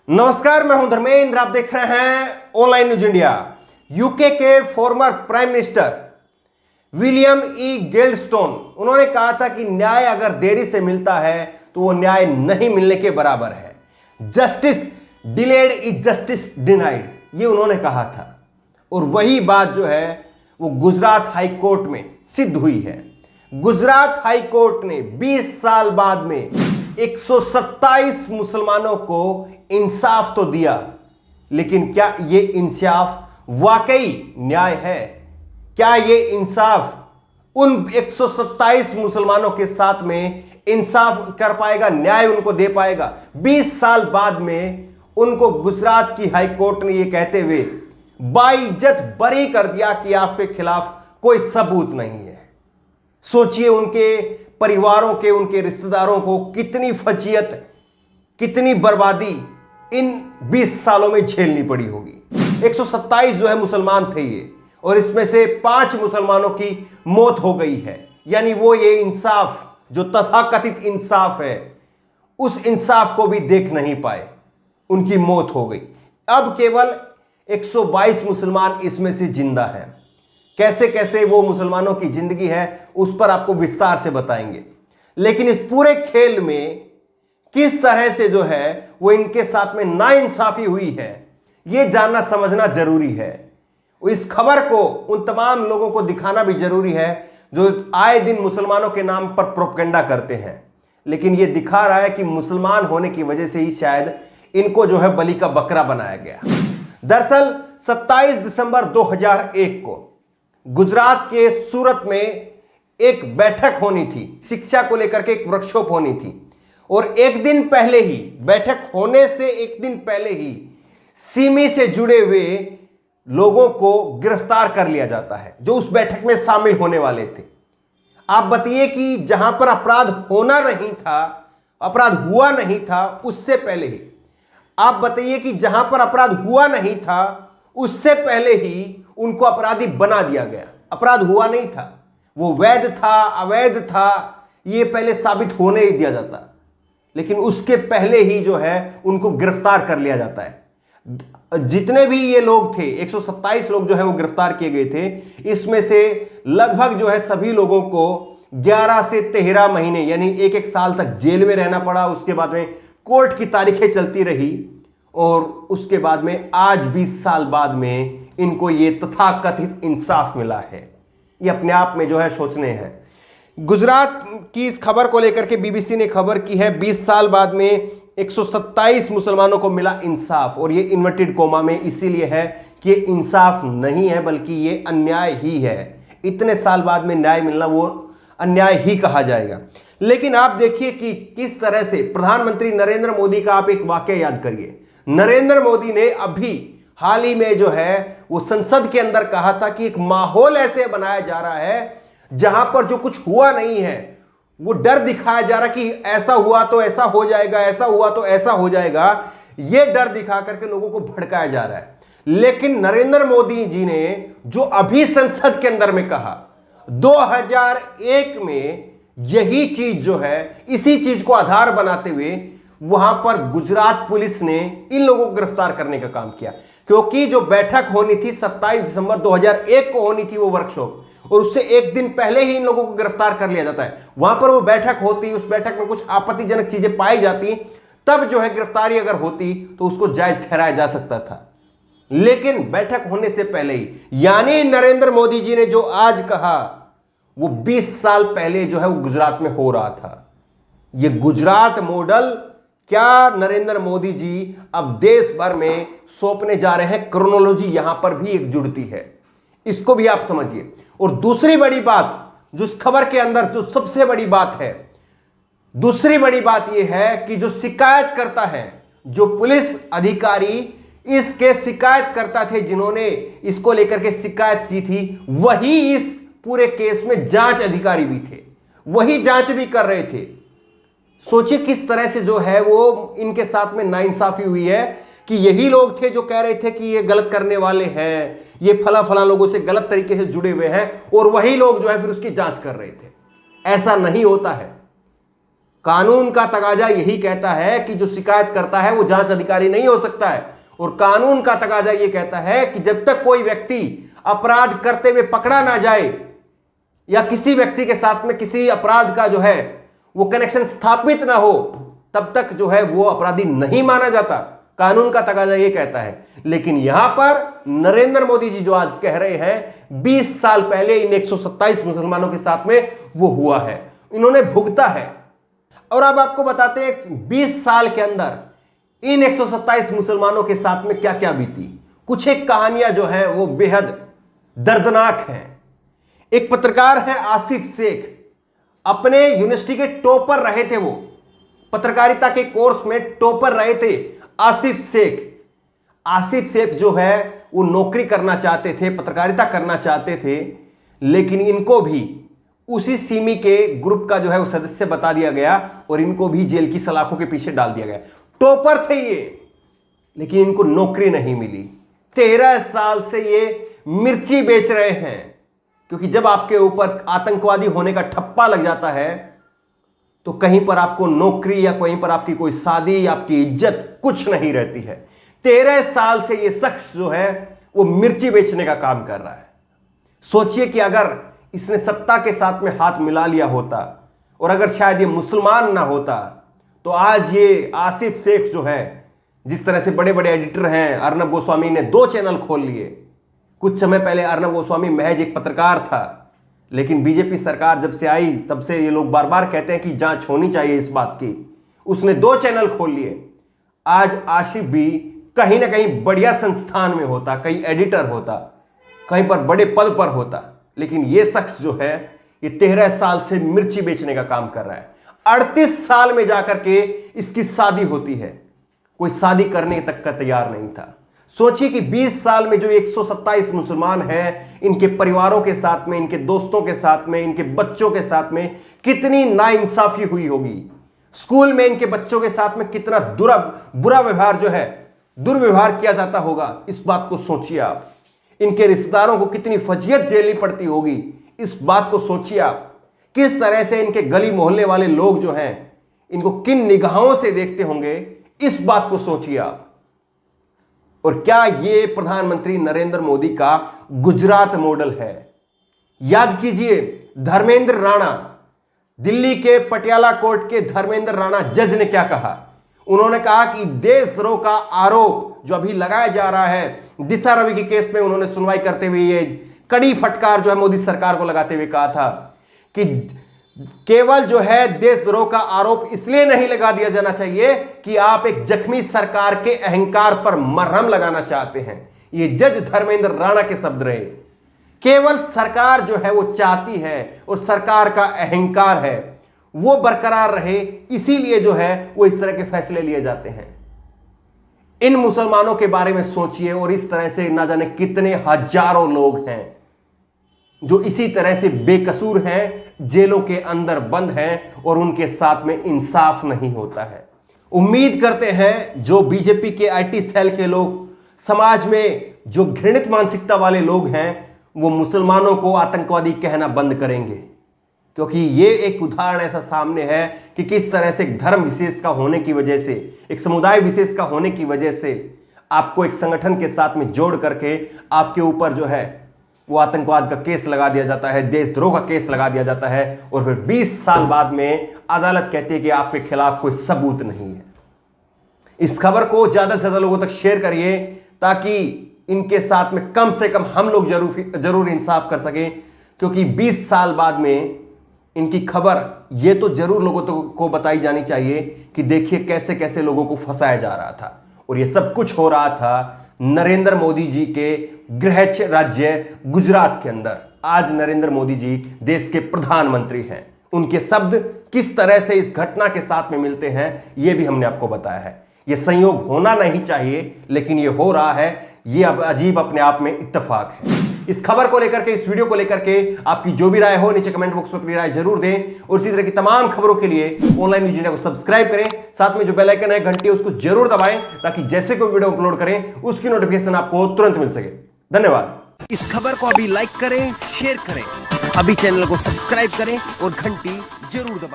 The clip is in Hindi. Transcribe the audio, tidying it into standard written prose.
नमस्कार, मैं हूं धर्मेंद्र। आप देख रहे हैं ऑनलाइन न्यूज इंडिया। यूके के former prime minister William E Gladstone, उन्होंने कहा था कि न्याय अगर देरी से मिलता है तो वो न्याय नहीं मिलने के बराबर है। Justice delayed is justice denied, ये उन्होंने कहा था। और वही बात जो है वो गुजरात हाई कोर्ट में सिद्ध हुई है। गुजरात हाई कोर्ट ने 20 साल बाद में 127 मुसलमानों को इंसाफ तो दिया, लेकिन क्या ये इंसाफ वाकई न्याय है? क्या ये इंसाफ उन 127 मुसलमानों के साथ में इंसाफ कर पाएगा, न्याय उनको दे पाएगा? 20 साल बाद में उनको गुजरात की हाई कोर्ट ने यह कहते हुए बाइज्जत बरी कर दिया कि आपके खिलाफ कोई सबूत नहीं है। सोचिए उनके परिवारों के, उनके रिश्तेदारों को कितनी फजीयत, कितनी बर्बादी इन 20 सालों में झेलनी पड़ी होगी। 127 जो है मुसलमान थे ये, और इसमें से 5 मुसलमानों की मौत हो गई है। यानी वो ये इंसाफ जो तथाकथित इंसाफ है, उस इंसाफ को भी देख नहीं पाए, उनकी मौत हो गई। अब केवल 122 मुसलमान इसमें से जिंदा हैं। कैसे कैसे वो मुसलमानों की जिंदगी है उस पर आपको विस्तार से बताएंगे। लेकिन इस पूरे खेल में किस तरह से जो है वो इनके साथ में नाइंसाफी हुई है, ये जानना समझना जरूरी है। इस खबर को उन तमाम लोगों को दिखाना भी जरूरी है जो आए दिन मुसलमानों के नाम पर प्रोपेगेंडा करते हैं। लेकिन ये दिखा रहा है कि मुसलमान होने की वजह से ही शायद इनको जो है बलि का बकरा बनाया गया। दरअसल 27 दिसंबर 2001 को गुजरात के सूरत में एक बैठक होनी थी, शिक्षा को लेकर के एक वर्कशॉप होनी थी। और एक दिन पहले ही, बैठक होने से एक दिन पहले ही सिमी से जुड़े हुए लोगों को गिरफ्तार कर लिया जाता है जो उस बैठक में शामिल होने वाले थे। आप बताइए कि जहां पर अपराध होना नहीं था, अपराध हुआ नहीं था, उससे पहले ही आप बताइए कि जहां पर अपराध हुआ नहीं था उससे पहले ही उनको अपराधी बना दिया गया। अपराध हुआ नहीं था, वो वैध था, अवैध था, ये पहले साबित होने ही दिया जाता, लेकिन उसके पहले ही जो है उनको गिरफ्तार कर लिया जाता है। जितने भी ये लोग थे, 127 लोग जो है वो गिरफ्तार किए गए थे। इसमें से लगभग जो है सभी लोगों को 11 से 13 महीने यानी एक साल तक जेल में रहना पड़ा। उसके बाद में कोर्ट की तारीखें चलती रही और उसके बाद में आज 20 साल बाद में इनको ये तथाकथित इंसाफ मिला है। ये अपने आप में जो है सोचने हैं। गुजरात की इस खबर को लेकर के बीबीसी ने खबर की है, 20 साल बाद में 127 मुसलमानों को मिला इंसाफ। और ये इन्वर्टेड कोमा में इसीलिए है कि ये इंसाफ नहीं है बल्कि ये अन्याय ही है। इतने साल बाद में न्याय मिलना वो अन्याय ही कहा जाएगा। लेकिन आप देखिए कि किस तरह से प्रधानमंत्री नरेंद्र मोदी का आप एक वाकया याद करिए। नरेंद्र मोदी ने अभी हाल ही में जो है वो संसद के अंदर कहा था कि एक माहौल ऐसे बनाया जा रहा है जहां पर जो कुछ हुआ नहीं है वो डर दिखाया जा रहा कि ऐसा हुआ तो ऐसा हो जाएगा, ऐसा हुआ तो ऐसा हो जाएगा। ये डर दिखा करके लोगों को भड़काया जा रहा है। लेकिन नरेंद्र मोदी जी ने जो अभी संसद के अंदर में कहा, 2001 में यही चीज जो है, इसी चीज को आधार बनाते हुए वहां पर गुजरात पुलिस ने इन लोगों को गिरफ्तार करने का काम किया। क्योंकि जो बैठक होनी थी 27 दिसंबर 2001 को होनी थी वो वर्कशॉप, और उससे एक दिन पहले ही इन लोगों को गिरफ्तार कर लिया जाता है। वहां पर वो बैठक होती, उस बैठक में कुछ आपत्तिजनक चीजें पाई जाती, तब जो है गिरफ्तारी अगर होती तो उसको जायज ठहराया जा सकता था। लेकिन बैठक होने से पहले ही, यानी नरेंद्र मोदी जी ने जो आज कहा वो 20 साल पहले जो है वो गुजरात में हो रहा था। ये गुजरात मॉडल क्या नरेंद्र मोदी जी अब देश भर में सौंपने जा रहे हैं? क्रोनोलॉजी यहां पर भी एक जुड़ती है, इसको भी आप समझिए। और दूसरी बड़ी बात जो इस खबर के अंदर जो सबसे बड़ी बात है, दूसरी बड़ी बात यह है कि जो शिकायत करता है, जो पुलिस अधिकारी इसके शिकायत करता थे, जिन्होंने इसको लेकर के शिकायत की थी, वही इस पूरे केस में जांच अधिकारी भी थे, वही जांच भी कर रहे थे। सोचिए किस तरह से जो है वो इनके साथ में नाइंसाफी हुई है कि यही लोग थे जो कह रहे थे कि ये गलत करने वाले हैं, ये फला फला लोगों से गलत तरीके से जुड़े हुए हैं, और वही लोग जो है फिर उसकी जांच कर रहे थे। ऐसा नहीं होता है। कानून का तकाजा यही कहता है कि जो शिकायत करता है वो जांच अधिकारी नहीं हो सकता है, और कानून का तकाजा यह कहता है कि जब तक कोई व्यक्ति अपराध करते हुए पकड़ा ना जाए या किसी व्यक्ति के साथ में किसी अपराध का जो है वो कनेक्शन स्थापित ना हो, तब तक जो है वो अपराधी नहीं माना जाता। कानून का तकाजा यह कहता है। लेकिन यहां पर नरेंद्र मोदी जी जो आज कह रहे हैं 20 साल पहले इन 127 मुसलमानों के साथ में वो हुआ है, इन्होंने भुगता है। और अब आपको बताते हैं 20 साल के अंदर इन 127 मुसलमानों के साथ में क्या क्या बीती। कुछ एक कहानियां जो है वो बेहद दर्दनाक हैं। एक पत्रकार है आसिफ शेख, अपने यूनिवर्सिटी के टॉपर रहे थे, वो पत्रकारिता के कोर्स में टॉपर रहे थे आसिफ शेख। आसिफ शेख जो है वो नौकरी करना चाहते थे, पत्रकारिता करना चाहते थे, लेकिन इनको भी उसी सिमी के ग्रुप का जो है वो सदस्य बता दिया गया और इनको भी जेल की सलाखों के पीछे डाल दिया गया। टॉपर थे ये, लेकिन इनको नौकरी नहीं मिली। 13 साल से ये मिर्ची बेच रहे हैं, क्योंकि जब आपके ऊपर आतंकवादी होने का ठप्पा लग जाता है तो कहीं पर आपको नौकरी या कहीं पर आपकी कोई शादी, आपकी इज्जत कुछ नहीं रहती है। 13 साल से ये शख्स जो है वो मिर्ची बेचने का काम कर रहा है। सोचिए कि अगर इसने सत्ता के साथ में हाथ मिला लिया होता और अगर शायद ये मुसलमान ना होता तो आज ये आसिफ शेख जो है, जिस तरह से बड़े बड़े एडिटर हैं, अर्नब गोस्वामी ने 2 चैनल खोल लिए। कुछ समय पहले अर्नब गोस्वामी महज एक पत्रकार था, लेकिन बीजेपी सरकार जब से आई तब से ये लोग बार बार कहते हैं कि जांच होनी चाहिए इस बात की। उसने 2 चैनल खोल लिए। आज आशिफ भी कहीं ना कहीं बढ़िया संस्थान में होता, कहीं एडिटर होता, कहीं पर बड़े पद पर होता, लेकिन ये शख्स जो है ये 13 साल से मिर्ची बेचने का काम कर रहा है। 38 साल में जाकर के इसकी शादी होती है, कोई शादी करने तक का तैयार नहीं था। सोचिए कि 20 साल में जो 127 मुसलमान हैं, इनके परिवारों के साथ में, इनके दोस्तों के साथ में, इनके बच्चों के साथ में कितनी नाइंसाफी हुई होगी। स्कूल में इनके बच्चों के साथ में कितना बुरा व्यवहार जो है, दुर्व्यवहार किया जाता होगा, इस बात को सोचिए आप। इनके रिश्तेदारों को कितनी फजीयत झेलनी पड़ती होगी, इस बात को सोचिए आप। किस तरह से इनके गली मोहल्ले वाले लोग जो हैं इनको किन निगाहों से देखते होंगे, इस बात को सोचिए आप। और क्या ये प्रधानमंत्री नरेंद्र मोदी का गुजरात मॉडल है? याद कीजिए, धर्मेंद्र राणा, दिल्ली के पटियाला कोर्ट के धर्मेंद्र राणा जज ने क्या कहा? उन्होंने कहा कि देशद्रोह का आरोप जो अभी लगाया जा रहा है, दिशा रवि के केस में उन्होंने सुनवाई करते हुए ये कड़ी फटकार जो है मोदी सरकार को लगाते हुए कहा था कि केवल जो है देशद्रोह का आरोप इसलिए नहीं लगा दिया जाना चाहिए कि आप एक जख्मी सरकार के अहंकार पर मरहम लगाना चाहते हैं। ये जज धर्मेंद्र राणा के शब्द रहे। केवल सरकार जो है वो चाहती है और सरकार का अहंकार है वो बरकरार रहे, इसीलिए जो है वो इस तरह के फैसले लिए जाते हैं। इन मुसलमानों के बारे में सोचिए, और इस तरह से ना जाने कितने हजारों लोग हैं जो इसी तरह से बेकसूर हैं, जेलों के अंदर बंद हैं और उनके साथ में इंसाफ नहीं होता है। उम्मीद करते हैं जो बीजेपी के आईटी सेल के लोग, समाज में जो घृणित मानसिकता वाले लोग हैं, वो मुसलमानों को आतंकवादी कहना बंद करेंगे, क्योंकि ये एक उदाहरण ऐसा सामने है कि किस तरह से एक धर्म विशेष का होने की वजह से, एक समुदाय विशेष का होने की वजह से आपको एक संगठन के साथ में जोड़ करके आपके ऊपर जो है वो आतंकवाद का केस लगा दिया जाता है, देशद्रोह का केस लगा दिया जाता है, और फिर 20 साल बाद में अदालत कहती है कि आपके खिलाफ कोई सबूत नहीं है। इस खबर को ज्यादा से ज्यादा लोगों तक शेयर करिए ताकि इनके साथ में कम से कम हम लोग जरूर इंसाफ कर सकें, क्योंकि 20 साल बाद में इनकी खबर ये तो जरूर लोगों को बताई जानी चाहिए कि देखिए कैसे कैसे लोगों को फंसाया जा रहा था। और ये सब कुछ हो रहा था नरेंद्र मोदी जी के गृह राज्य गुजरात के अंदर। आज नरेंद्र मोदी जी देश के प्रधानमंत्री हैं, उनके शब्द किस तरह से इस घटना के साथ में मिलते हैं ये भी हमने आपको बताया है। ये संयोग होना नहीं चाहिए, लेकिन ये हो रहा है, ये अब अजीब अपने आप में इत्तेफाक है। इस खबर को लेकर के, इस वीडियो को लेकर के आपकी जो भी राय हो नीचे कमेंट बॉक्स में अपनी राय जरूर दें, और इसी तरह की तमाम खबरों के लिए ऑनलाइन न्यूज इंडिया को सब्सक्राइब करें, साथ में जो बेल आइकन है घंटी उसको जरूर दबाएं ताकि जैसे कोई वीडियो अपलोड करें उसकी नोटिफिकेशन आपको तुरंत मिल सके। धन्यवाद। इस खबर को अभी लाइक करें, शेयर करें, अभी चैनल को सब्सक्राइब करें और घंटी जरूर दबाएं।